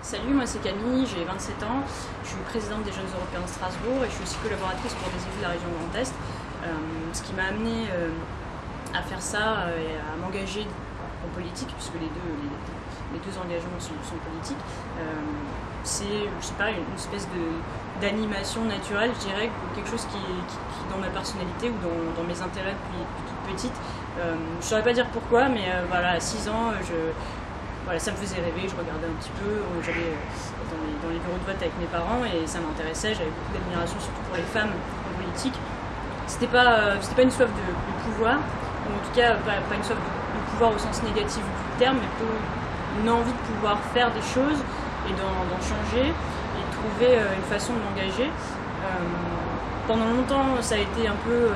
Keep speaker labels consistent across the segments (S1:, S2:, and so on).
S1: Salut, moi c'est Camille, j'ai 27 ans, je suis présidente des Jeunes Européens de Strasbourg et je suis aussi collaboratrice pour des élus de la région Grand Est. Ce qui m'a amenée à faire ça et à m'engager en politique, puisque les deux engagements sont politiques, c'est, je sais pas, une espèce d'animation naturelle, je dirais, quelque chose qui est dans ma personnalité ou dans mes intérêts depuis toute petite. Je ne saurais pas dire pourquoi, mais voilà, à 6 ans, voilà, ça me faisait rêver, je regardais un petit peu, j'allais dans les bureaux de vote avec mes parents et ça m'intéressait, j'avais beaucoup d'admiration surtout pour les femmes en politique. C'était pas une soif de pouvoir, ou en tout cas pas une soif de pouvoir au sens négatif du terme, mais plutôt une envie de pouvoir faire des choses et d'en changer et de trouver une façon de m'engager. Pendant longtemps, ça a été un peu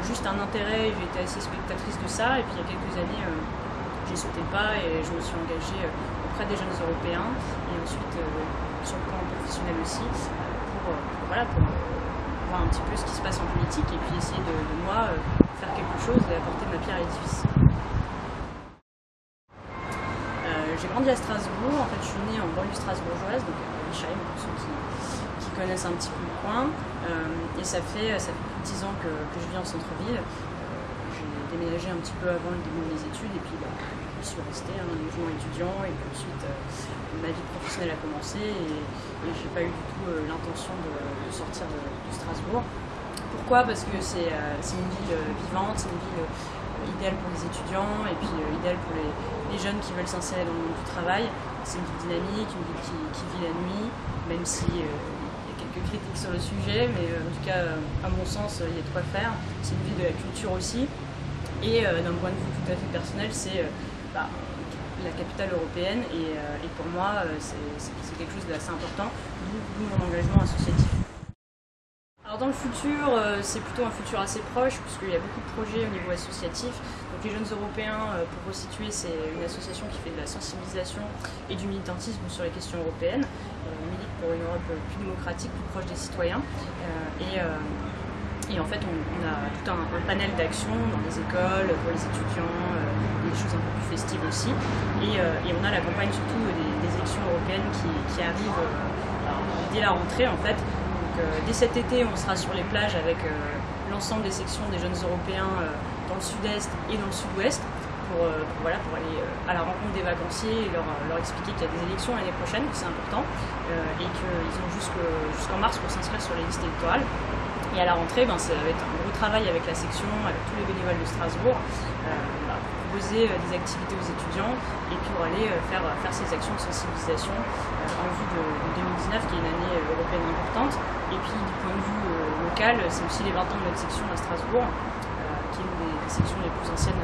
S1: juste un intérêt, j'ai été assez spectatrice de ça, et puis il y a quelques années, j'ai sauté le pas et je me suis engagée auprès des Jeunes Européens et ensuite sur le plan professionnel aussi pour voir un petit peu ce qui se passe en politique et puis essayer de moi faire quelque chose et apporter ma pierre à l'édifice. J'ai grandi à Strasbourg, en fait je suis née en banlieue strasbourgeoise, donc à Wischheim pour ceux qui connaissent un petit peu le coin, et ça fait plus de 10 ans que je vis en centre-ville. J'ai déménagé un petit peu avant le début de mes études et puis je suis restée dans un logement étudiant et puis ensuite ma vie professionnelle a commencé et j'ai pas eu du tout l'intention de sortir de Strasbourg. Pourquoi? Parce que c'est une ville vivante, c'est une ville idéale pour les étudiants et puis idéale pour les jeunes qui veulent s'insérer dans le monde du travail. C'est une ville dynamique, une ville qui vit la nuit, même si il y a quelques critiques sur le sujet, mais en tout cas, à mon sens, il y a de quoi faire. C'est une ville de la culture aussi. Et d'un point de vue tout à fait personnel, c'est la capitale européenne et pour moi, c'est quelque chose d'assez important, d'où mon engagement associatif. Alors dans le futur, c'est plutôt un futur assez proche, puisqu'il y a beaucoup de projets au niveau associatif. Donc les Jeunes Européens, pour resituer, c'est une association qui fait de la sensibilisation et du militantisme sur les questions européennes. On milite pour une Europe plus démocratique, plus proche des citoyens. Et en fait, on a tout un panel d'actions dans les écoles, pour les étudiants, des choses un peu plus festives aussi. Et on a la campagne surtout des élections européennes qui arrivent dès la rentrée en fait. Donc, dès cet été, on sera sur les plages avec l'ensemble des sections des Jeunes Européens dans le sud-est et dans le sud-ouest pour aller à la rencontre des vacanciers et leur expliquer qu'il y a des élections l'année prochaine, que c'est important, et qu'ils ont jusqu'en mars pour s'inscrire sur les listes électorales. Et à la rentrée, ça va être un gros travail avec la section, avec tous les bénévoles de Strasbourg, pour proposer des activités aux étudiants et pour aller faire ces actions de sensibilisation en vue de 2019, qui est une année européenne importante. Et puis du point de vue local, c'est aussi les 20 ans de notre section à Strasbourg, qui est une des sections les plus anciennes